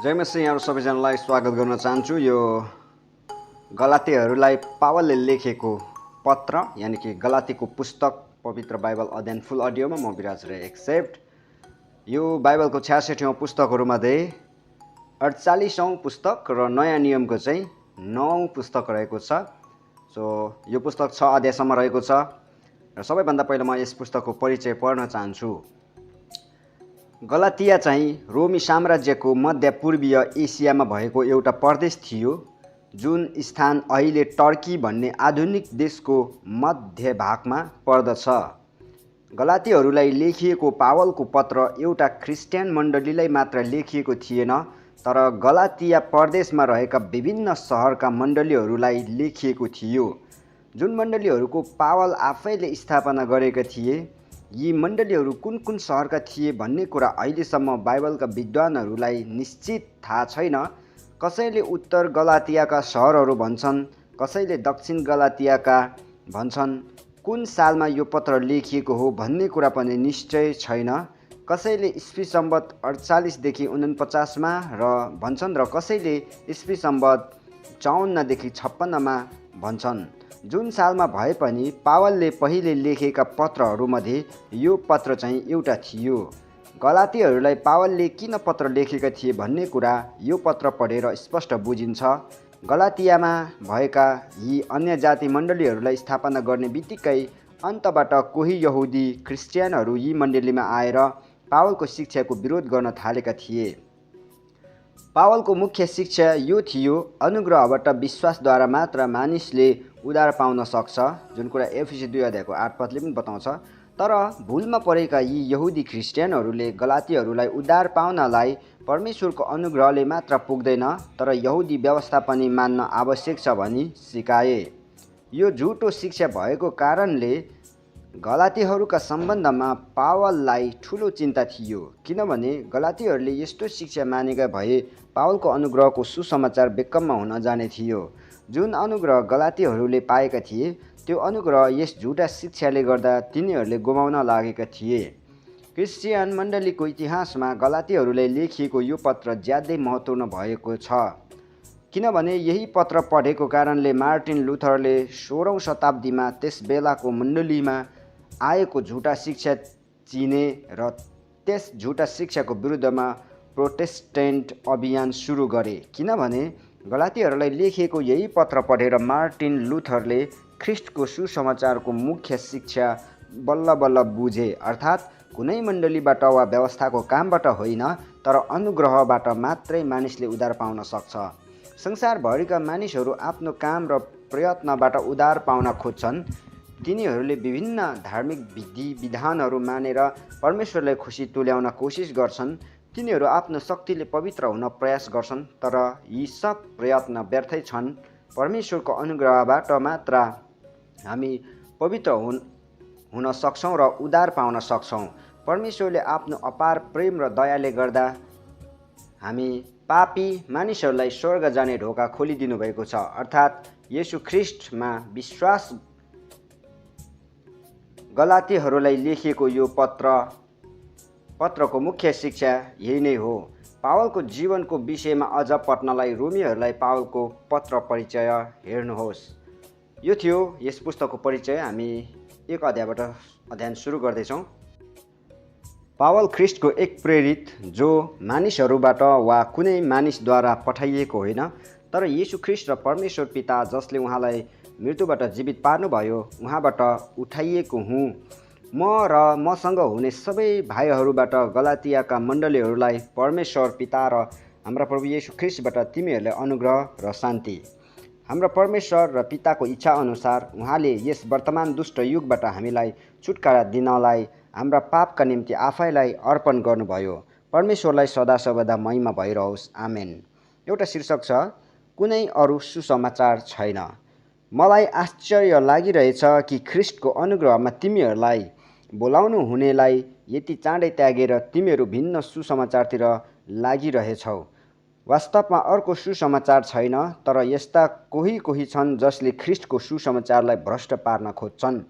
जय मसिह, यहाँहरू सबैजनालाई स्वागत गर्न चाहन्छु। यो गलातीहरूलाई पावलले लेखेको पत्र यानि कि गलातीको पुस्तक पवित्र बाइबल अध्ययन फुल अडियोमा म विराज रे एक्सेप्ट। यो बाइबलको 66औं पुस्तकहरूमध्ये 48औं पुस्तक र नयाँ नियमको चाहिँ 9औं पुस्तक रहेको छ। सो यो पुस्तक 6 अध्यायसम्म रहेको छ र सबैभन्दा पहिला म यस पुस्तकको परिचय पढ्न चाहन्छु। गलातिया चाहिँ रोमी साम्राज्यको मध्यपूर्वीय एसियामा भएको एउटा प्रदेश थियो, जुन स्थान अहिले टर्की भन्ने आधुनिक देशको मध्य भागमा पर्दछ। गलातीहरूलाई लेखिएको पावलको पत्र एउटा ख्रिस्टियन मण्डलीलाई मात्र लेखिएको थिएन, तर गलातिया प्रदेशमा रहेका विभिन्न सहरका मण्डलीहरूलाई लेखिएको थियो, जुन मण्डलीहरूको पावल आफैले स्थापना गरेका थिए। यी मण्डलीहरू कुन कुन सहरका थिए भन्ने कुरा अहिलेसम्म बाइबलका विद्वानहरूलाई निश्चित थाहा छैन। कसैले उत्तर गलातियाका सहरहरू भन्छन्, कसैले दक्षिण गलातियाका भन्छन्। कुन सालमा यो पत्र लेखिएको हो भन्ने कुरा पनि निश्चय छैन। कसैले ईस्वी सम्वत 48 देखि 49 मा भन्छन् र कसैले ईस्वी सम्वत 54 देखि 56 मा भन्छन्। जुन सालमा भए पनि पावलले पहिले लेखेका पत्रहरूमध्ये यो पत्र चाहिँ एउटा थियो। गलातीहरूलाई पावलले किन पत्र लेखेका थिए भन्ने कुरा यो पत्र पढेर स्पष्ट बुझिन्छ। गलातियामा भएका यी अन्य जाति मण्डलीहरूलाई स्थापना गर्ने बित्तिकै अन्तबाट कोही यहुदी ख्रिस्टियनहरू यी मण्डलीमा आएर पावलको शिक्षाको विरोध गर्न थालेका थिए। पावलको मुख्य शिक्षा यो थियो, अनुग्रहबाट विश्वासद्वारा मात्र मानिसले उद्धार पाउन सक्छ, जुन कुरा एफिसी 2 अध्यायको 8 पदले पनि बताउँछ। तर भुलमा परेका यी यहुदी ख्रिस्टियनहरूले गलातीहरूलाई उद्धार पाउनलाई परमेश्वरको अनुग्रहले मात्र पुग्दैन, तर यहुदी व्यवस्था पनि मान्न आवश्यक छ भनी सिकाए। यो झुटो शिक्षा भएको कारणले गलातीहरूका सम्बन्धमा पावललाई ठुलो चिन्ता थियो, किनभने गलातीहरूले यस्तो शिक्षा मानेका भए पावलको अनुग्रहको सुसमाचार बेकममा हुन जाने थियो। जुन अनुग्रह गलातीहरूले पाएका थिए, त्यो अनुग्रह यस झुटा शिक्षाले गर्दा तिनीहरूले गुमाउन लागेका थिए। क्रिस्चियन मण्डलीको इतिहासमा गलातीहरूलाई लेखिएको यो पत्र ज्यादै महत्त्वपूर्ण भएको छ, किनभने यही पत्र पढेको कारणले मार्टिन लुथरले 16औं शताब्दीमा त्यस बेलाको मण्डलीमा आएको झुटा शिक्षा चिने र त्यस झुटा शिक्षाको विरुद्धमा प्रोटेस्टेन्ट अभियान सुरु गरे। किनभने गलातीहरूलाई लेखिएको यही पत्र पढेर मार्टिन लुथरले ख्रिस्टको सुसमाचारको मुख्य शिक्षा बल्ल बल्ल बुझे, अर्थात् कुनै मण्डलीबाट वा व्यवस्थाको कामबाट होइन, तर अनुग्रहबाट मात्रै मानिसले उद्धार पाउन सक्छ। संसारभरिका मानिसहरू आफ्नो काम र प्रयत्नबाट उद्धार पाउन खोज्छन्। तिनीहरूले विभिन्न धार्मिक विधि विधानहरू मानेर परमेश्वरलाई खुसी तुल्याउन कोसिस गर्छन्। तिनीहरू आफ्नो शक्तिले पवित्र हुन प्रयास गर्छन्, तर यी सब प्रयत्न व्यर्थै छन्। परमेश्वरको अनुग्रहबाट मात्र हामी पवित्र हुन सक्छौँ र उद्धार पाउन सक्छौँ। परमेश्वरले आफ्नो अपार प्रेम र दयाले गर्दा हामी पापी मानिसहरूलाई स्वर्ग जाने ढोका खोलिदिनु भएको छ, अर्थात् येशू ख्रिस्टमा विश्वास। गलातीहरूलाई लेखिएको यो पत्रको मुख्य शिक्षा यही नै हो। पावलको जीवनको विषयमा अझ पढ्नलाई रोमीहरूलाई पावलको पत्र परिचय हेर्नुहोस्। यो थियो यस पुस्तकको परिचय। हामी एक अध्यायबाट अध्ययन सुरु गर्दैछौँ। पावल ख्रिस्टको एक प्रेरित, जो मानिसहरूबाट वा कुनै मानिसद्वारा पठाइएको होइन, तर येशू ख्रिस्ट र परमेश्वर पिता जसले उहाँलाई मृत्युबाट जीवित पार्नुभयो उहाँबाट उठाइएको हुँ। म र मसँग हुने सबै भाइहरूबाट गलातियाका मण्डलीहरूलाई परमेश्वर पिता र हाम्रा प्रभु येशू ख्रिस्टबाट तिमीहरूलाई अनुग्रह र शान्ति। हाम्रा परमेश्वर र पिताको इच्छा अनुसार उहाँले यस वर्तमान दुष्ट युगबाट हामीलाई छुटकारा दिनलाई हाम्रा पापका निम्ति आफैलाई अर्पण गर्नुभयो। परमेश्वरलाई सदा सर्वदा महिमा भइरहोस्, आमेन। एउटा शीर्षक छ, कुनै अरू सुसमाचार छैन। मलाई आश्चर्य लागिरहेछ कि ख्रिस्टको अनुग्रहमा तिमीहरूलाई बोलाउनु हुनेलाई यति चाँडै त्यागेर तिमीहरू भिन्न सुसमाचारतिर लागिरहेछौ। वास्तवमा अर्को सुसमाचार छैन, तर यस्ता कोही छन् जसले ख्रिस्टको सुसमाचारलाई भ्रष्ट पार्न खोज्छन्।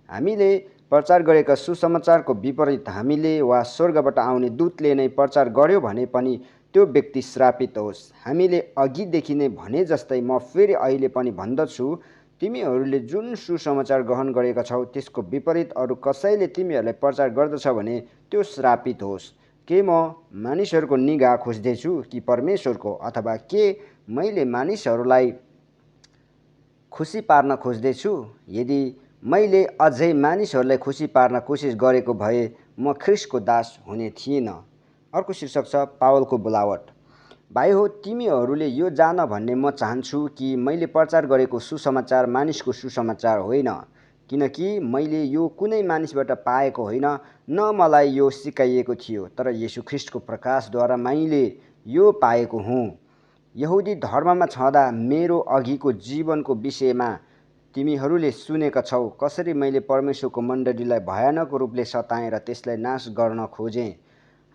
हामीले प्रचार गरेका सुसमाचारको विपरीत हामीले वा स्वर्गबाट आउने दूतले नै प्रचार गर्यो भने पनि त्यो व्यक्ति श्रापित होस्। हामीले अघिदेखि नै भने जस्तै म फेरि अहिले पनि भन्दछु, तिमीहरूले जुन सुसमाचार ग्रहण गरेका छौ त्यसको विपरीत अरू कसैले तिमीहरूलाई प्रचार गर्दछ भने त्यो श्रापित होस्। के म मानिसहरूको निगाह खोज्दैछु कि परमेश्वरको? अथवा के मैले मानिसहरूलाई खुसी पार्न खोज्दैछु? यदि मैले अझै मानिसहरूलाई खुसी पार्न कोसिस गरेको भए म ख्रिस्टको दास हुने थिइनँ। अर्को शीर्षक छ पावलको बोलावट। भाइ हो, तिमीहरूले यो जान भन्ने म चाहन्छु कि मैले प्रचार गरेको सुसमाचार मानिसको सुसमाचार होइन, किनकि मैले यो कुनै मानिसबाट पाएको होइन, न मलाई यो सिकाइएको थियो, तर येशू ख्रिस्टको प्रकाशद्वारा मैले यो पाएको हुँ। यहुदी धर्ममा छँदा मेरो अघिको जीवनको विषयमा तिमीहरूले सुनेका छौ, कसरी मैले परमेश्वरको मण्डलीलाई भयानक रूपले सताएँ र त्यसलाई नाश गर्न खोजेँ।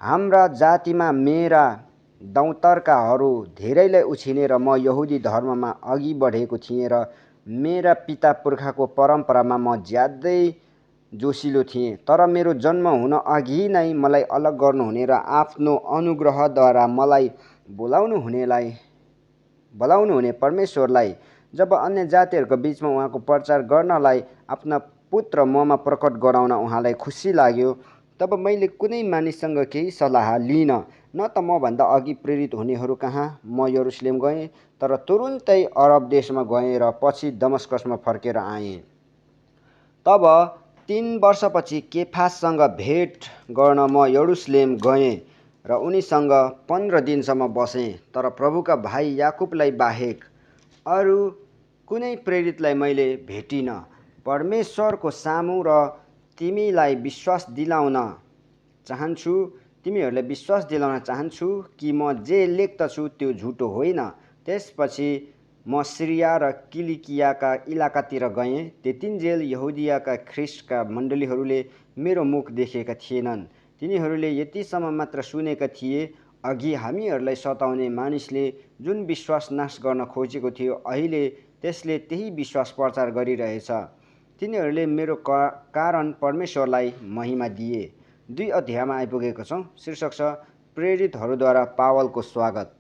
हाम्रा जातिमा मेरा दौतर्काहरू धेरैलाई उछिने र म यहुदी धर्ममा अघि बढेको थिएँ र मेरा पिता पुर्खाको परम्परामा म ज्यादै जोसिलो थिएँ। तर मेरो जन्म हुन अघि नै मलाई अलग गर्नुहुने र आफ्नो अनुग्रहद्वारा मलाई बोलाउनुहुने परमेश्वरलाई जब अन्य जातिहरूको बिचमा उहाँको प्रचार गर्नलाई आफ्ना पुत्र ममा प्रकट गराउन उहाँलाई खुसी लाग्यो, तब मैले कुनै मानिससँग केही सल्लाह लिइनँ, न त मभन्दा अघि प्रेरित हुनेहरू कहाँ। म यरुशलेम गएँ, तर तुरुन्तै अरब देशमा गएँ र पछि दमस्कसमा फर्केर आएँ। तब 3 वर्षपछि केफाससँग भेट गर्न म यरुशलेम गएँ र उनीसँग 15 दिनसम्म बसेँ। तर प्रभुका भाइ याकुबलाई बाहेक अरू कुनै प्रेरितलाई मैले भेटिनँ। परमेश्वरको सामु र तिमीहरूलाई विश्वास दिलाउन चाहन्छु कि म जे लेख्दछु त्यो झुटो होइन। त्यसपछि म सिरिया र किलिकियाका इलाकातिर गएँ। त्यतिन्जेल यहुदियाका ख्रिस्टका मण्डलीहरूले मेरो मुख देखेका थिएनन्। तिनीहरूले यतिसम्म मात्र सुनेका थिए, अघि हामीहरूलाई सताउने मानिसले जुन विश्वास नाश गर्न खोजेको थियो, अहिले त्यसले त्यही विश्वास प्रचार गरिरहेछ। तिनीहरूले मेरो कारण परमेश्वरलाई महिमा दिए। 2 अध्यायमा आइपुगेको छौँ। शीर्षक छ प्रेरितहरूद्वारा पावलको स्वागत।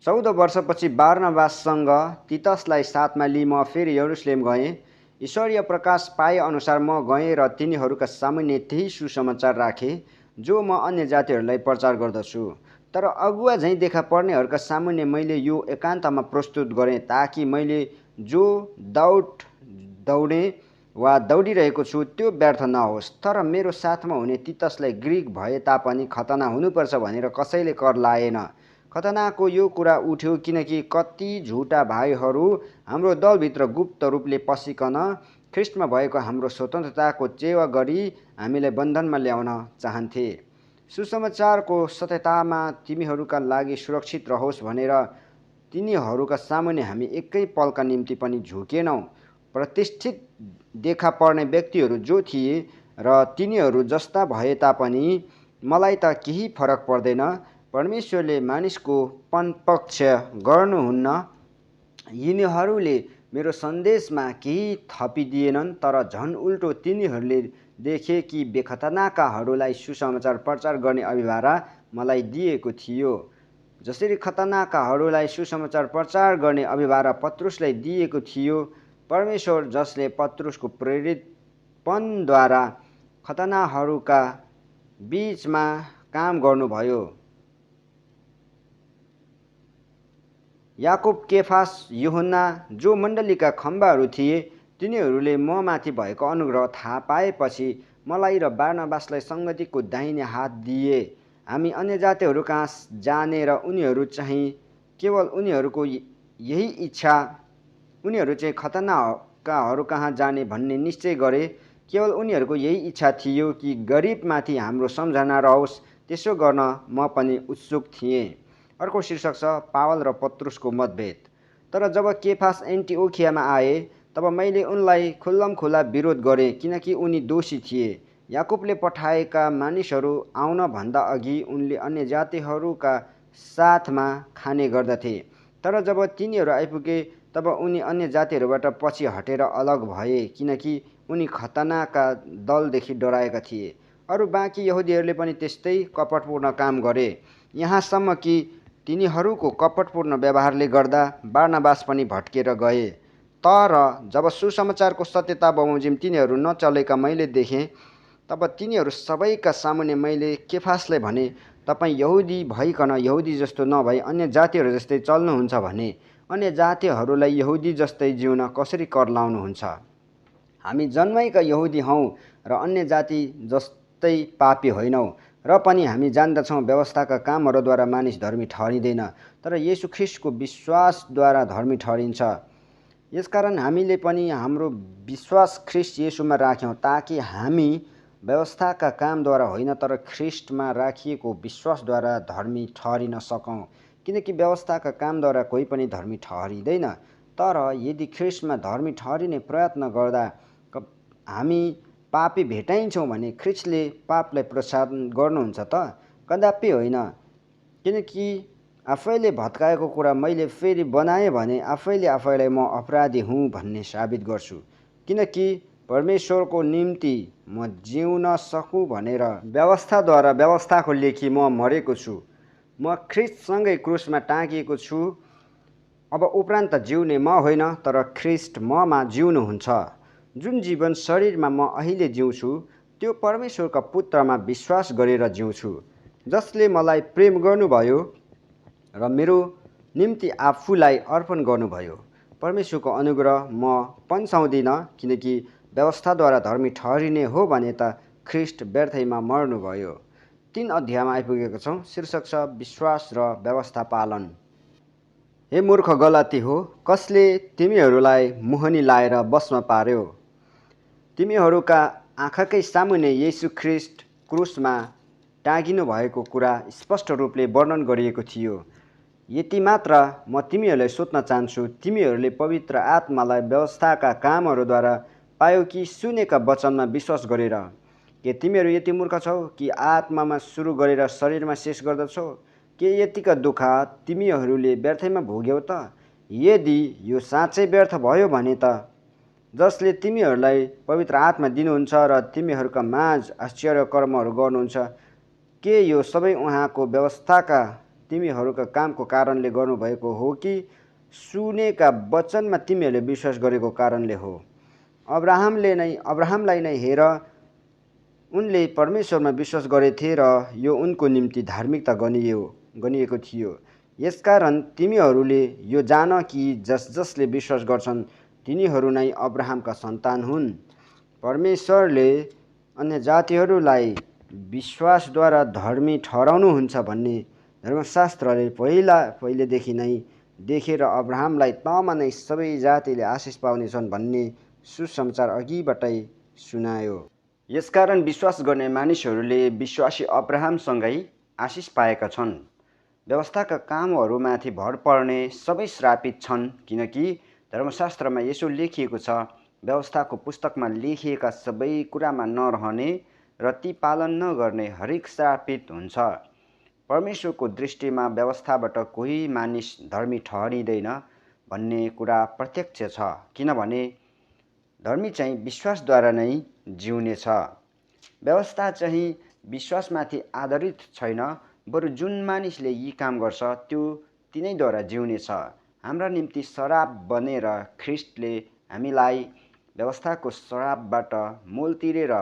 14 वर्षपछि बारनबाससँग तीतसलाई साथमा लिई म फेरि यरुशलेम गएँ। ईश्वरीय प्रकाश पाए अनुसार म गएँ र तिनीहरूका सामुन्ने त्यही सुसमाचार राखेँ जो म अन्य जातिहरूलाई प्रचार गर्दछु। तर अगुवा झैँ देखा पर्नेहरूका सामुन्ने मैले यो एकान्तमा प्रस्तुत गरेँ, ताकि मैले जो दौडेँ वा दौडिरहेको छु त्यो व्यर्थ नहोस्। तर मेरो साथमा हुने तीतसलाई ग्रीक भए तापनि खतना हुनुपर्छ भनेर कसैले कर लाएन। खतनाको यो कुरा उठ्यो किनकि कति झुटा भाइहरू हाम्रो दलभित्र गुप्त रूपले पसिकन ख्रिस्टमा भएको हाम्रो स्वतन्त्रताको चेवा गरी हामीलाई बन्धनमा ल्याउन चाहन्थे। सुसमाचारको सत्यतामा तिमीहरूका लागि सुरक्षित रहोस् भनेर तिनीहरूका सामुन्ने हामी एकै पलका निम्ति पनि झुकेनौँ। प्रतिष्ठित देखा पर्ने व्यक्तिहरू जो थिए र तिनीहरू जस्ता भए तापनि मलाई त केही फरक पर्दैन। परमेश्वरले मानिसको पक्ष गर्नुहुन्न। यिनीहरूले मेरो सन्देशमा केही थपिदिएनन्, तर झन् उल्टो तिनीहरूले देखे कि बेखतनाकाहरूलाई सुसमाचार प्रचार गर्ने अभिभारा मलाई दिएको थियो। जसरी खतनाकाहरूलाई सुसमाचार प्रचार गर्ने अभिभारा पत्रुसलाई दिएको थियो, परमेश्वर जसले पत्रुसको प्रेरितपनद्वारा खतनाहरूका बीचमा काम गर्नुभयो। याकुब, केफास, यूहन्ना जो मण्डलीका खम्बाहरू थिए, तिनीहरूले म माथि भएको अनुग्रह थाहा पाएपछि मलाई र बारनबासलाई सङ्गतिको दाहिने हात दिए। हामी अन्य जातिहरू कहाँ जाने र उनीहरू चाहिँ खतनाकाहरू कहाँ जाने भन्ने निश्चय गरे। केवल उनीहरूको यही इच्छा थियो कि गरिबमाथि हाम्रो सम्झना रहोस्। त्यसो गर्न म पनि उत्सुक थिएँ। अर्को शीर्षक छ पावल र पत्रुसको मतभेद। तर जब केफास एन्टिओखियामा आए, तब मैले उनलाई खुल्लमखुल्ला विरोध गरेँ, किनकि उनी दोषी थिए। याकुबले पठाएका मानिसहरू आउनभन्दा अघि उनले अन्य जातिहरूका साथमा खाने गर्दथे। तर जब तिनीहरू आइपुगे, तब उनी अन्य जातिहरूबाट पछि हटेर अलग भए, किनकि उनी खतनाका दलदेखि डराएका थिए। अरू बाँकी यहुदीहरूले पनि त्यस्तै कपटपूर्ण काम गरे। यहाँसम्म कि तिनीहरूको कपटपूर्ण व्यवहारले गर्दा बारनाबास पनि भड्केर गए। तर जब सुसमाचारको सत्यता बमोजिम तिनीहरू नचलेका मैले देखेँ, तब तिनीहरू सबैका सामुन्ने मैले केफासलाई भने, तपाईँ यहुदी भइकन यहुदी जस्तो नभई अन्य जातिहरू जस्तै चल्नुहुन्छ भने अन्य जातिहरूलाई यहुदी जस्तै जिउन कसरी कर लाउनुहुन्छ? हामी जन्मैका यहुदी हौँ र अन्य जाति जस्तै पापी होइनौँ, र पनि हामी जान्दछौँ व्यवस्थाका कामहरूद्वारा मानिस धर्मी ठहरिँदैन, तर येशू ख्रिस्टको विश्वासद्वारा धर्मी ठहरिन्छ। यसकारण हामीले पनि हाम्रो विश्वास ख्रिस्ट येशूमा राख्यौँ, ताकि हामी व्यवस्थाका कामद्वारा होइन तर ख्रिस्टमा राखिएको विश्वासद्वारा धर्मी ठहरिन सकौँ। किनकि व्यवस्थाका कामद्वारा कोही पनि धर्मी ठहरिँदैन, तर यदि ख्रिस्टमा धर्मी ठहरिने प्रयत्न गर्दा हामी पापी भेटाइन्छौँ भने ख्रिस्टले पापलाई प्रोत्साहन गर्नुहुन्छ त? कदापि होइन। किनकि आफैले भत्काएको कुरा मैले फेरि बनाएँ भने आफैले आफैलाई म अपराधी हुँ भन्ने साबित गर्छु। किनकि परमेश्वरको निम्ति म जिउन सकूँ भनेर व्यवस्थाद्वारा व्यवस्थाको लेखी म मरेको छु। म ख्रिस्टसँगै क्रुसमा टाँगिएको छु। अब उपरान्त जिउने म होइन, तर ख्रिस्ट ममा जिउनुहुन्छ। जुन जीवन शरीरमा म अहिले जिउँछु त्यो परमेश्वरका पुत्रमा विश्वास गरेर जिउँछु, जसले मलाई प्रेम गर्नुभयो र मेरो निम्ति आफूलाई अर्पण गर्नुभयो। परमेश्वरको अनुग्रह म पन्छाउँदिनँ, किनकि व्यवस्थाद्वारा धर्मी ठहरिने हो भने त ख्रिस्ट व्यर्थैमा मर्नुभयो। 3 अध्यायमा आइपुगेका छौँ। शीर्षक छ विश्वास र व्यवस्था पालन। हे मूर्ख गलाती हो, कसले तिमीहरूलाई मुहनी लाएर बसमा पार्यो? तिमीहरूका आँखाकै सामुन्ने येशू ख्रिस्ट क्रुसमा टाँगिनु भएको कुरा स्पष्ट रूपले वर्णन गरिएको थियो। यति मात्र म तिमीहरूलाई सोध्न चाहन्छु, तिमीहरूले पवित्र आत्मालाई व्यवस्थाका कामहरूद्वारा पायो कि सुनेका वचनमा विश्वास गरेर? के तिमीहरू यति मूर्ख छौ कि आत्मामा सुरु गरेर शरीरमा शेष गर्दछौ? के यतिका दुःख तिमीहरूले व्यर्थैमा भोग्यौ त? यदि यो साँच्चै व्यर्थ भयो भने त जसले तिमीहरूलाई पवित्र आत्मा दिनुहुन्छ र तिमीहरूका माझ आश्चर्य कर्महरू गर्नुहुन्छ, के यो सबै उहाँको व्यवस्थाका तिमीहरूका कामको कारणले गर्नुभएको हो कि सुनेका वचनमा तिमीहरूले विश्वास गरेको कारणले हो? अब्राहमलाई नै हेर, उनले परमेश्वरमा विश्वास गरेथे र यो उनको निम्ति धार्मिकता गनिएको थियो। यसकारण तिमीहरूले यो जान कि जसले विश्वास गर्छन् तिनीहरू नै अब्राहमका सन्तान हुन्। परमेश्वरले अन्य जातिहरूलाई विश्वासद्वारा धर्मी ठहराउनुहुन्छ भन्ने धर्मशास्त्रले पहिलेदेखि नै देखेर अब्राहमलाई तमा नै सबै जातिले आशिष पाउनेछन् भन्ने सुसमाचार अघिबाटै सुनायो। यसकारण विश्वास गर्ने मानिसहरूले विश्वासी अब्राहमसँगै आशिष पाएका छन्। व्यवस्थाका कामहरूमाथि भर पर्ने सबै श्रापित छन्, किनकि धर्मशास्त्रमा यसो लेखिएको छ, व्यवस्थाको पुस्तकमा लेखिएका सबै कुरामा नरहने र ती पालन नगर्ने हरेक श्रापित हुन्छ। परमेश्वरको दृष्टिमा व्यवस्थाबाट कोही मानिस धर्मी ठहरिँदैन भन्ने कुरा प्रत्यक्ष छ, किनभने धर्मी चाहिँ विश्वासद्वारा नै जिउनेछ। व्यवस्था चाहिँ विश्वासमाथि आधारित छैन, बरु जुन मानिसले यी काम गर्छ त्यो तिनैद्वारा जिउनेछ। हाम्रा निम्ति शराब बनेर ख्रिस्टले हामीलाई व्यवस्थाको शराबबाट मोल तिरेर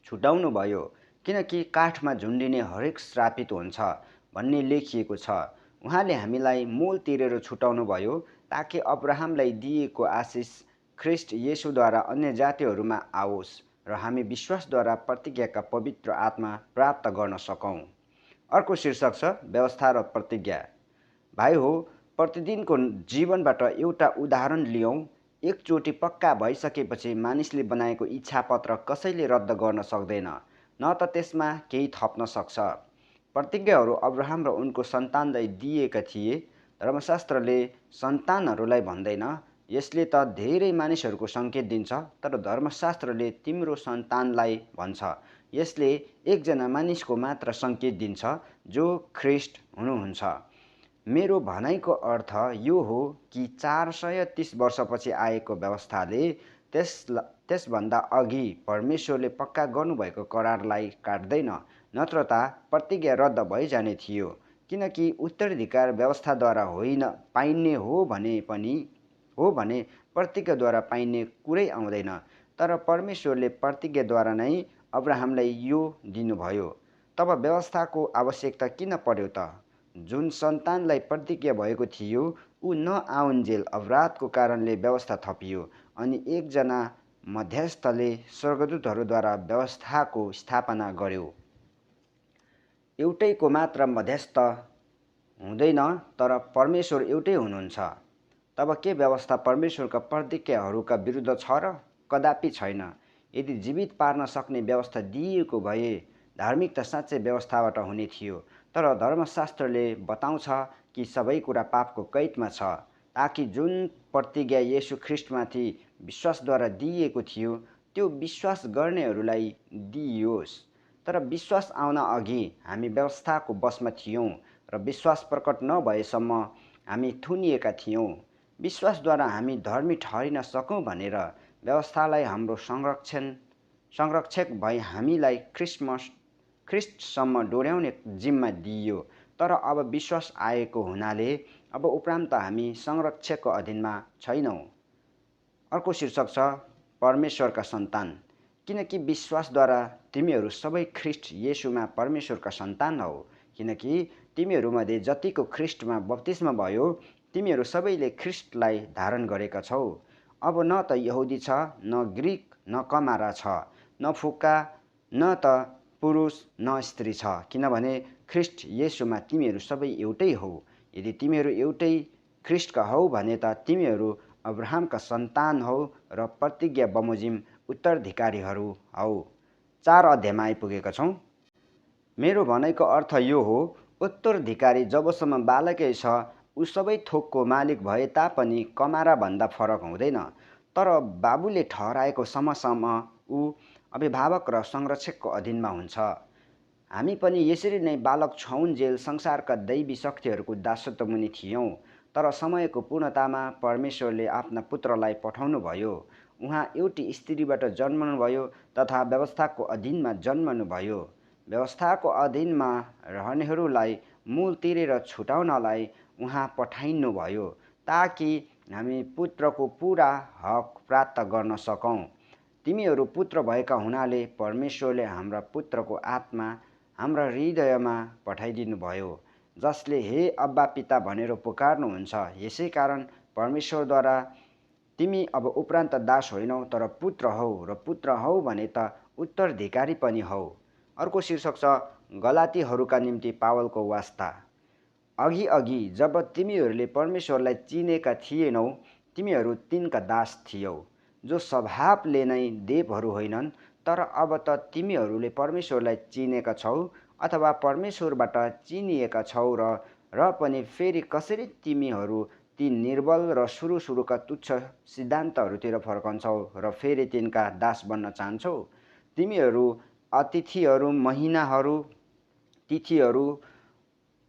छुटाउनु भयो, किनकि काठमा झुन्डिने हरेक श्रापित हुन्छ भन्ने लेखिएको छ। उहाँले हामीलाई मोल तिरेर छुटाउनु भयो ताकि अब्राहमलाई दिएको आशिष ख्रिस्ट येशूद्वारा अन्य जातिहरूमा आओस् र हामी विश्वासद्वारा प्रतिज्ञाका पवित्र आत्मा प्राप्त गर्न सकौँ। अर्को शीर्षक छ व्यवस्था र प्रतिज्ञा। भाइ हो, प्रतिदिनको जीवनबाट एउटा उदाहरण लियौँ। एकचोटि पक्का भइसकेपछि मानिसले बनाएको इच्छापत्र कसैले रद्द गर्न सक्दैन, न त त्यसमा केही थप्न सक्छ। प्रतिज्ञाहरू अब्राहम र उनको सन्तानलाई दिएका थिए। धर्मशास्त्रले सन्तानहरूलाई भन्दैन, यसले त धेरै मानिसहरूको सङ्केत दिन्छ, तर धर्मशास्त्रले तिम्रो सन्तानलाई भन्छ, यसले एकजना मानिसको मात्र सङ्केत दिन्छ जो ख्रिस्ट हुनुहुन्छ। मेरो भनाइको अर्थ यो हो कि 430 वर्षपछि आएको व्यवस्थाले त्यसभन्दा अघि परमेश्वरले पक्का गर्नुभएको करारलाई काट्दैन, नत्र त प्रतिज्ञा रद्द भइजाने थियो, किनकि उत्तराधिकार व्यवस्थाद्वारा होइन पाइने हो भने प्रतिज्ञाद्वारा पाइने कुरै आउँदैन। तर परमेश्वरले प्रतिज्ञाद्वारा नै अब्राहमलाई यो दिनुभयो। तब व्यवस्थाको आवश्यकता किन पर्यो त? जुन सन्तानलाई प्रतिज्ञा भएको थियो ऊ नआउन्जेल अपराधको कारणले व्यवस्था थपियो, अनि एकजना मध्यस्थले स्वर्गदूतहरूद्वारा व्यवस्थाको स्थापना गर्यो। एउटैको मात्र मध्यस्थ हुँदैन, तर परमेश्वर एउटै हुनुहुन्छ। तब के व्यवस्था परमेश्वरका प्रतिज्ञाहरूका विरुद्ध छ र? कदापि छैन। यदि जीवित पार्न सक्ने व्यवस्था दिइएको भए धार्मिकता साँच्चै व्यवस्थाबाट हुने थियो। तर धर्मशास्त्रले बताउँछ कि सबै कुरा पापको कैदमा छ, ताकि जुन प्रतिज्ञा येशू ख्रिस्टमाथि विश्वासद्वारा दिइएको थियो त्यो विश्वास गर्नेहरूलाई दिइयोस्। तर विश्वास आउन अघि हामी व्यवस्थाको वशमा थियौँ र विश्वास प्रकट नभएसम्म हामी थुनिएका थियौँ। विश्वासद्वारा हामी धर्मी ठहरिन सकौँ भनेर व्यवस्थालाई हाम्रो संरक्षक भई हामीलाई ख्रिस्टसम्म डोर्याउने जिम्मा दिइयो। तर अब विश्वास आएको हुनाले अब उपरान्त हामी संरक्षकको अधीनमा छैनौँ। अर्को शीर्षक छ परमेश्वरका सन्तान। किनकि विश्वासद्वारा तिमीहरू सबै ख्रिस्ट येशूमा परमेश्वरका सन्तान हौ। किनकि तिमीहरूमध्ये जतिको ख्रिस्टमा बप्तिस्मा भयो तिमीहरू सबैले ख्रिस्टलाई धारण गरेका छौ। अब न त यहुदी छ, न ग्रिक, न कमारा छ, न फुक्का, न त पुरुष, न स्त्री छ, किनभने ख्रिस्ट येशूमा तिमीहरू सबै एउटै हौ। यदि तिमीहरू एउटै ख्रिस्टका हौ भने त तिमीहरू अब्राहमका सन्तान हौ र प्रतिज्ञा बमोजिम उत्तराधिकारीहरू हौ। 4 अध्यायमा आइपुगेका छौँ। मेरो भनाइको अर्थ यो हो, उत्तराधिकारी जबसम्म बालकै छ ऊ सबै थोकको मालिक भए तापनि कमाराभन्दा फरक हुँदैन। तर बाबुले ठहराएको सम्मसम्म ऊ अभिभावक र संरक्षकको अधीनमा हुन्छ। हामी पनि यसरी नै बालक छौन्जेल संसारका दैवी शक्तिहरूको दासत्वमुनि थियौँ। तर समयको पूर्णतामा परमेश्वरले आफ्ना पुत्रलाई पठाउनुभयो। उहाँ एउटी स्त्रीबाट जन्मनुभयो तथा व्यवस्थाको अधीनमा जन्मनुभयो। व्यवस्थाको अधीनमा रहनेहरूलाई मूल तिरेर छुटाउनलाई उहाँ पठाइनुभयो, ताकि हामी पुत्रको पुरा हक प्राप्त गर्न सकौँ। तिमीहरू पुत्र भएका हुनाले परमेश्वरले हाम्रा पुत्रको आत्मा हाम्रा हृदयमा पठाइदिनुभयो, जसले हे अब्बा पिता भनेर पुकार्नुहुन्छ। यसै कारण परमेश्वरद्वारा तिमी अब उपरान्त दास होइनौ तर पुत्र हौ, र पुत्र हौ भने त उत्तराधिकारी पनि हौ। अर्को शीर्षक छ गलातीहरूका निम्ति पावलको वास्ता। अघि जब तिमीहरूले परमेश्वरलाई चिनेका थिएनौ तिमीहरू तिनका दास थियौ, जो स्वभावले नै देवहरू होइनन्। तर अब त तिमीहरूले परमेश्वरलाई चिनेका छौ अथवा परमेश्वरबाट चिनिएका छौ र पनि फेरि कसरी तिमीहरू ती निर्बल र सुरुका तुच्छ सिद्धान्तहरूतिर फर्कन्छौ र फेरि तिनका दास बन्न चाहन्छौ। तिमीहरू अतिथिहरू, महिनाहरू, तिथिहरू,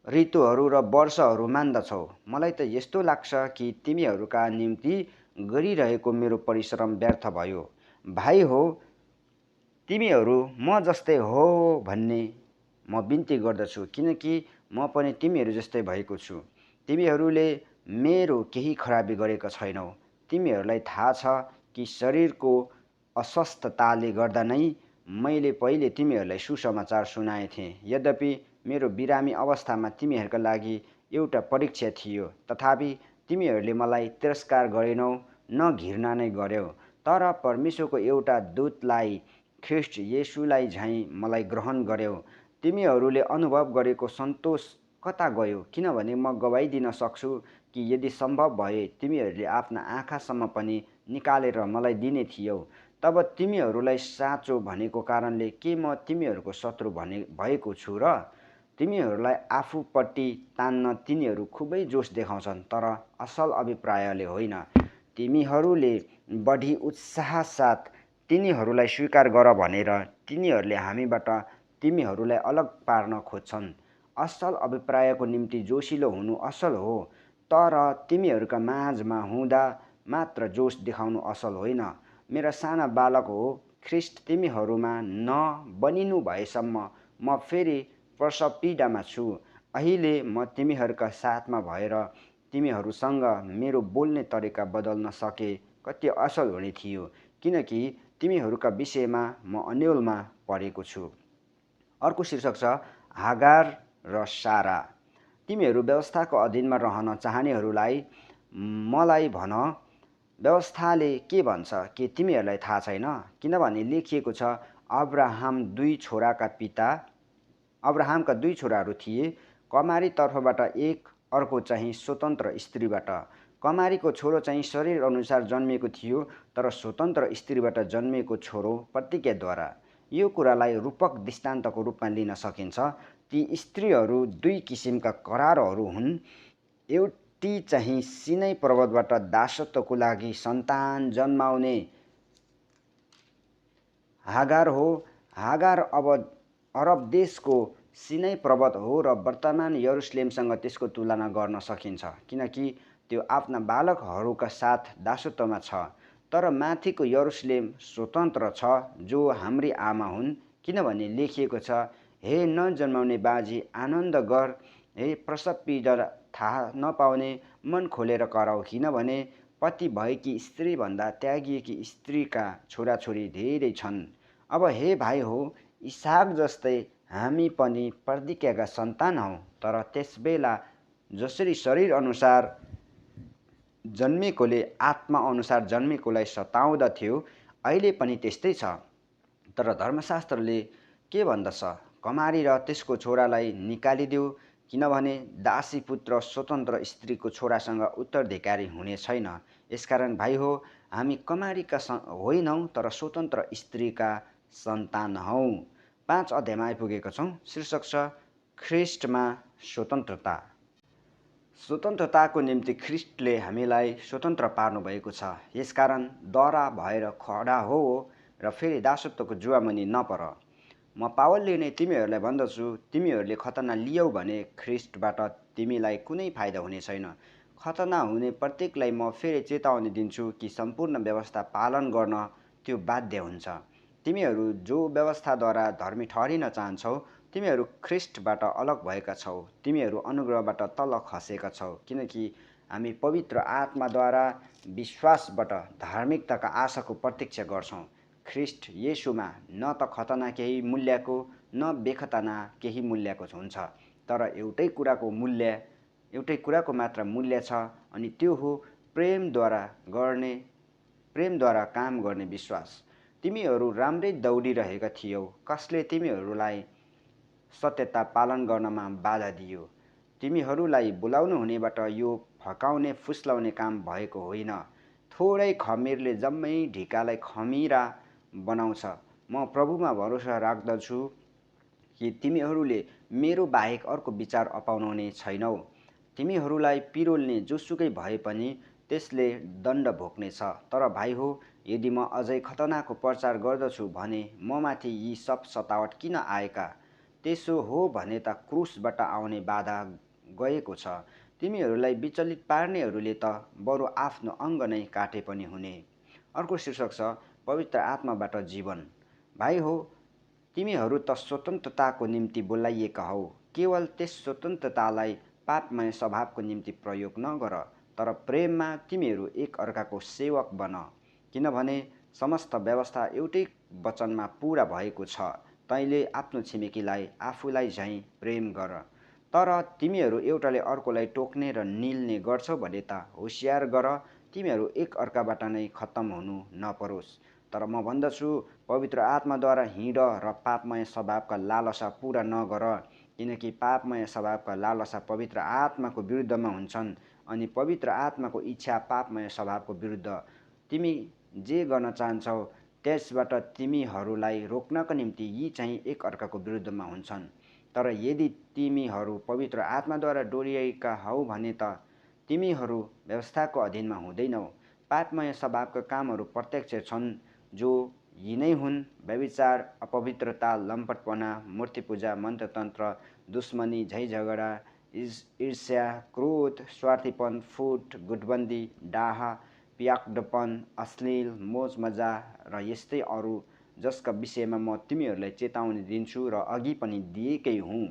ऋतुहरू र वर्षहरू मान्दछौ। मलाई त यस्तो लाग्छ कि तिमीहरूका निम्ति गरिरहेको मेरो परिश्रम व्यर्थ भयो। भाइ हो, तिमीहरू म जस्तै हो भन्ने म बिन्ती गर्दछु, किनकि म पनि तिमीहरू जस्तै भएको छु। तिमीहरूले मेरो केही खराबी गरेका छैनौ। तिमीहरूलाई थाहा छ कि शरीरको अस्वस्थताले गर्दा नै मैले पहिले तिमीहरूलाई सुसमाचार सुनाएथेँ। यद्यपि मेरो बिरामी अवस्थामा तिमीहरूका लागि एउटा परीक्षा थियो, तथापि तिमीहरूले मलाई तिरस्कार गरेनौ, न घृणा नै गर्यौ। तर परमेश्वरको एउटा दूतलाई, ख्रिस्ट येशूलाई झैँ मलाई ग्रहण गर्यौ। तिमीहरूले अनुभव गरेको सन्तोष कता गयो? किनभने म गवाई दिन सक्छु कि यदि सम्भव भए तिमीहरूले आफ्ना आँखासम्म पनि निकालेर मलाई दिने थियौ। तब तिमीहरूलाई साँचो भनेको कारणले के म तिमीहरूको शत्रु भएको छु र? तिमीहरूलाई आफूपट्टि तान्न तिनीहरू खुबै जोस देखाउँछन्, तर असल अभिप्रायले होइन। तिमीहरूले बढी उत्साहसाथ तिनीहरूलाई स्वीकार गर भनेर तिनीहरूले हामीबाट तिमीहरूलाई अलग पार्न खोज्छन्। असल अभिप्रायको निम्ति जोसिलो हुनु असल हो, तर तिमीहरूका माझमा हुँदा मात्र जोस देखाउनु असल होइन। मेरा साना बालक हो, ख्रिस्ट तिमीहरूमा नबनिनु भएसम्म म फेरि प्रसव पीडामा छु। अहिले म तिमीहरूका साथमा भएर तिमीहरूसँग मेरो बोल्ने तरिका बदल्न सके कति असल हुने थियो, किनकि तिमीहरूका विषयमा म अन्योलमा परेको छु। अर्को शीर्षक छ हागार र सारा। तिमीहरू व्यवस्थाको अधीनमा रहन चाहनेहरूलाई मलाई भन, व्यवस्थाले के भन्छ के तिमीहरूलाई थाहा छैन? किनभने लेखिएको छ, अब्राहमका दुई छोराहरू थिए, कमारी तर्फबाट एक, अर्को चाहिँ स्वतन्त्र स्त्रीबाट। कमारीको छोरो चाहिँ शरीर अनुसार जन्मिएको थियो, तर स्वतन्त्र स्त्रीबाट जन्मिएको छोरो प्रतिज्ञाद्वारा। यो कुरालाई रूपक दृष्टान्तको रूपमा लिन सकिन्छ। ती स्त्रीहरू दुई किसिमका करारहरू हुन्। एउटी चाहिँ सिनै पर्वतबाट दासत्वको लागि सन्तान जन्माउने हागार हो। हागार अब अरब देशको सिनै पर्वत हो र वर्तमान यरुसलेमसँग त्यसको तुलना गर्न सकिन्छ, किनकि त्यो आफ्ना बालकहरूका साथ दासत्वमा छ। तर माथिको यरुसलेम स्वतन्त्र छ, जो हाम्री आमा हुन्, किनभने लेखिएको छ, हे नजन्माउने बाजी, आनन्द गर, हे प्रसव पीडा थाहा नपाउने, मन खोलेर कराऊ, किनभने पति भएकी स्त्रीभन्दा त्यागिएकी स्त्रीका छोराछोरी धेरै छन्। अब हे भाइ हो, इसहाक जस्तै हामी पनि प्रतिज्ञाका सन्तान हौँ, तर त्यसबेला जसरी शरीर अनुसार जन्मेकोले आत्मा अनुसार जन्मेकोलाई सताउँदथ्यो, अहिले पनि त्यस्तै छ। तर धर्मशास्त्रले के भन्दछ? कमारी र त्यसको छोरालाई निकालिदेऊ, किनभने दासी पुत्र स्वतन्त्र स्त्रीको छोरासँग उत्तराधिकारी हुने छैन। यसकारण भाइ हो, हामी कमारीका होइनौँ, तर स्वतन्त्र स्त्रीका सन्तान हौँ। 5 अध्यायमा आइपुगेका छौँ। शीर्षक छ ख्रिस्टमा स्वतन्त्रता। स्वतन्त्रताको निम्ति ख्रिस्टले हामीलाई स्वतन्त्र पार्नुभएको छ। यसकारण दरा भएर खडा हो र फेरि दासत्वको जुवामुनि नपर। म पावलले नै तिमीहरूलाई भन्दछु, तिमीहरूले खतना लियौ भने ख्रिस्टबाट तिमीलाई कुनै फाइदा हुने छैन। खतना हुने प्रत्येकलाई म फेरि चेतावनी दिन्छु कि सम्पूर्ण व्यवस्था पालन गर्न त्यो बाध्य हुन्छ। तिमीहरू जो व्यवस्थाद्वारा धर्मी ठहरिन चाहन्छौ, तिमीहरू ख्रिस्टबाट अलग भएका छौ। तिमीहरू अनुग्रहबाट तल खसेका छौ, किनकि हामी पवित्र आत्माद्वारा विश्वासबाट धार्मिकताका आशाको प्रतीक्षा गर्छौँ। ख्रिस्ट येशूमा न त खतना केही मूल्यको न बेखतना केही मूल्यको हुन्छ, तर एउटै कुराको मात्र मूल्य छ, अनि त्यो हो प्रेमद्वारा काम गर्ने विश्वास। तिमीहरू राम्रै दौडिरहेका थियौ। कसले तिमीहरूलाई सत्यता पालन गर्नमा बाधा दियो? तिमीहरूलाई बोलाउनु हुनेबाट यो फकाउने फुस्लाउने काम भएको होइन। थोरै खमिरले जम्मै ढिकालाई खमिरा बनाउँछ। म प्रभुमा भरोसा राख्दछु कि तिमीहरूले मेरो बाहेक अर्को विचार अपनाउने छैनौ। तिमीहरूलाई पिरोल्ने जोसुकै भए पनि त्यसले दण्ड भोग्नेछ। तर भाइ हो, यदि म अझै खतनाको प्रचार गर्दछु भने ममाथि यी सब सतावट किन आएका? त्यसो हो भने त क्रुसबाट आउने बाधा गएको छ। तिमीहरूलाई विचलित पार्नेहरूले त बरु आफ्नो अङ्ग नै काटे पनि हुने। अर्को शीर्षक छ पवित्र आत्माबाट जीवन। भाइ हो, तिमीहरू त स्वतन्त्रताको निम्ति बोलाइएका हौ। केवल त्यस स्वतन्त्रतालाई पापमय स्वभावको निम्ति प्रयोग नगर, तर प्रेममा तिमीहरू एक अर्काको सेवक बन। किनभने समस्त व्यवस्था एउटै वचनमा पुरा भएको छ, तैँले आफ्नो छिमेकीलाई आफूलाई झैँ प्रेम गर। तर तिमीहरू एउटाले अर्कोलाई टोक्ने र निल्ने गर्छौ भने त होसियार गर, तिमीहरू एक अर्काबाट नै खत्तम हुनु नपरोस्। तर म भन्दछु, पवित्र आत्माद्वारा हिँड र पापमय स्वभावका लालसा पुरा नगर, किनकि पापमय स्वभावका लालसा पवित्र आत्माको विरुद्धमा हुन्छन्, अनि पवित्र आत्माको इच्छा पापमय स्वभावको विरुद्ध। तिमी जे गर्न चाहन्छौ त्यसबाट तिमीहरूलाई रोक्नका निम्ति यी चाहिँ एक अर्काको विरुद्धमा हुन्छन्। तर यदि तिमीहरू पवित्र आत्माद्वारा डोरिएका हौ भने त तिमीहरू व्यवस्थाको अधीनमा हुँदैनौ। पापमय स्वभावका कामहरू प्रत्यक्ष छन्, जो यिनै हुन्: व्यभिचार, अपवित्रता, लम्पटपना, मूर्तिपूजा, मन्त्रतन्त्र, दुश्मनी, झैझगडा, ईर्ष्या, क्रोध, स्वार्थीपन, फुट, गुटबन्दी, डाहा, पियाक्दपन, अश्लील, मोजमजा र यस्तै अरू जसका विषयमा म तिमीहरूलाई चेतावनी दिन्छु र अघि पनि दिएकै हुँ।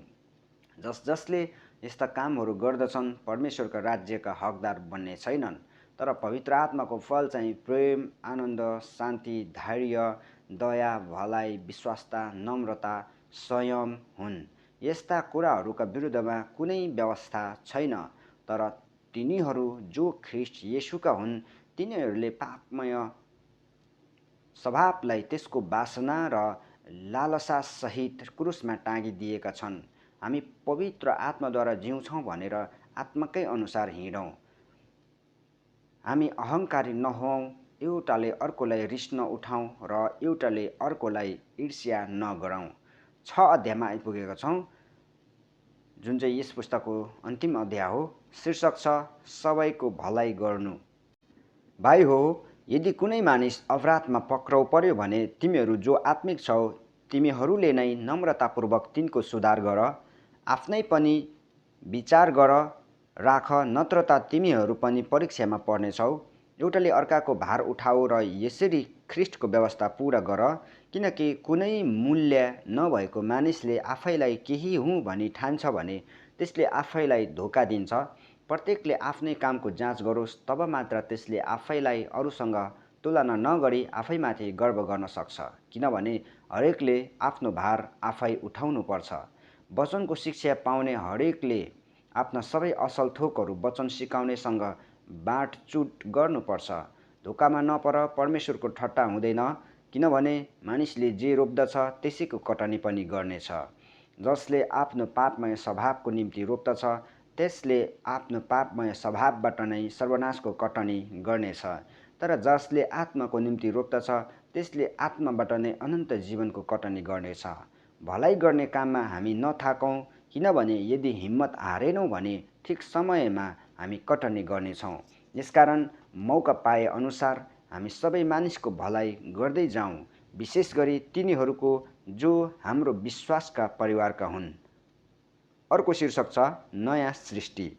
जसले यस्ता कामहरू गर्दछन् परमेश्वरका राज्यका हकदार बन्ने छैनन्। तर पवित्र आत्माको फल चाहिँ प्रेम, आनन्द, शान्ति, धैर्य, दया, भलाइ, विश्वासता, नम्रता, संयम हुन्। यस्ता कुराहरूका विरुद्धमा कुनै व्यवस्था छैन। तर तिनीहरू जो ख्रीष्ट येशूका हुन् तिनीहरूले पापमय स्वभावलाई त्यसको वासना र लालसासहित क्रुसमा टाँगिदिएका छन्। हामी पवित्र आत्माद्वारा जिउँछौँ भनेर आत्माकै अनुसार हिँडौँ। हामी अहङ्कारी नहौँ, एउटाले अर्कोलाई रिस नउठाउँ र एउटाले अर्कोलाई ईर्ष्या नगरौँ। 6 अध्यायमा आइपुगेका छौँ, जुन चाहिँ यस पुस्तकको अन्तिम अध्याय हो। शीर्षक छ सबैको भलाइ गर्नु। भाइ हो, यदि कुनै मानिस अपराधमा पक्राउ पर्यो भने तिमीहरू जो आत्मिक छौ तिमीहरूले नै नम्रतापूर्वक तिनको सुधार गर। आफ्नै पनि विचार गर राख, नत्र त तिमीहरू पनि परीक्षामा पर्नेछौ। एउटाले अर्काको भार उठाऊ र यसरी ख्रीष्टको व्यवस्था पूरा गर। किनकि कुनै मूल्य नभएको मानिसले आफैलाई केही हुँ भनी ठान्छ भने त्यसले आफैलाई धोका दिन्छ। प्रत्येकले आफ्नै कामको जाँच गरोस्, तब मात्र त्यसले आफैलाई अरूसँग तुलना नगरी आफैमाथि गर्व गर्न सक्छ। किनभने हरेकले आफ्नो भार आफै उठाउनुपर्छ। वचनको शिक्षा पाउने हरेकले आफ्ना सबै असल थोकहरू वचन सिकाउनेसँग बाँडचुँड गर्नुपर्छ। धोकामा नपर, परमेश्वरको ठट्टा हुँदैन। किनभने मानिसले जे रोप्दछ त्यसैको कटनी पनि गर्नेछ। जसले आफ्नो पापमय स्वभावको निम्ति रोप्दछ त्यसले आफ्नो पापमय स्वभावबाट नै सर्वनाशको कटनी गर्नेछ। तर जसले आत्माको निम्ति रोप्दछ त्यसले आत्माबाट नै अनन्त जीवनको कटनी गर्नेछ। भलाइ गर्ने काममा हामी नथाकौँ, किनभने यदि हिम्मत हारेनौँ भने ठिक समयमा हामी कटनी गर्नेछौँ। यसकारण मौका पाए अनुसार हामी सबै मानिसको भलाइ गर्दै जाउँ, विशेष गरी तिनीहरूको जो हाम्रो विश्वासका परिवारका हुन्। अर्को शीर्षक छ नयाँ सृष्टि।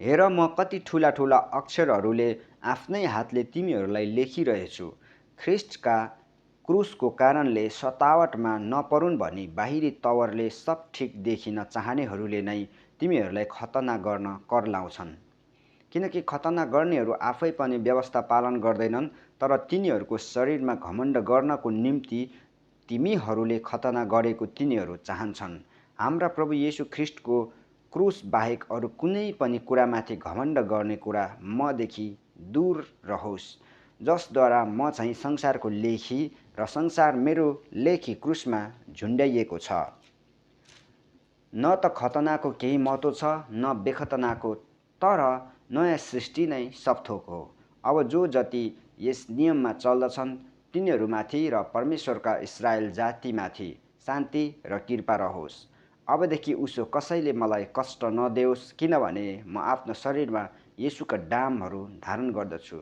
हेर, म कति ठुला ठुला अक्षरहरूले आफ्नै हातले तिमीहरूलाई लेखिरहेछु। ख्रीष्टका क्रुसको कारणले सतावटमा नपरुन् भनी बाहिरी तवरले सब ठिक देखिन चाहनेहरूले नै तिमीहरूलाई खतना गर्न कर लाउँछन्। किनकि खतना गर्नेहरू आफै पनि व्यवस्था पालन गर्दैनन्, तर तिनीहरूको शरीरमा घमण्ड गर्नको निम्ति तिमीहरूले खतना गरेको तिनीहरू चाहन्छन्। हाम्रा प्रभु येशू ख्रीष्टको क्रुस बाहेक अरू कुनै पनि कुरामाथि घमण्ड गर्ने कुरा मदेखि दूर रहोस्, जसद्वारा म चाहिँ संसारको लेखी र संसार मेरो लेखी क्रुसमा झुन्ड्याइएको छ। न त खतनाको केही महत्त्व छ न बेखतनाको, तर नयाँ सृष्टि नै सब थोक हो। अब जो जति यस नियममा चल्दछन् तिनीहरूमाथि र परमेश्वरका इस्राएल जातिमाथि शान्ति र कृपा रहोस्। अबदेखि उसो कसैले मलाई कष्ट नदेओस्, किनभने म आफ्नो शरीरमा येशूका डामहरू धारण गर्दछु।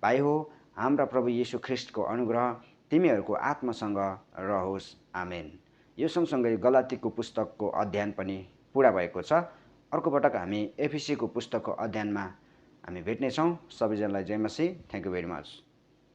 भाइ हो, हाम्रा प्रभु येशू ख्रीष्टको अनुग्रह तिमीहरूको आत्मासँग रहोस्। आमेन। यो सँगसँगै गलातीको पुस्तकको अध्ययन पनि पुरा भएको छ। अर्को पटक हामी एफिसीको पुस्तकको अध्ययनमा हामी भेट्नेछौँ। सबैजनालाई जय मसीह। Thank you very much.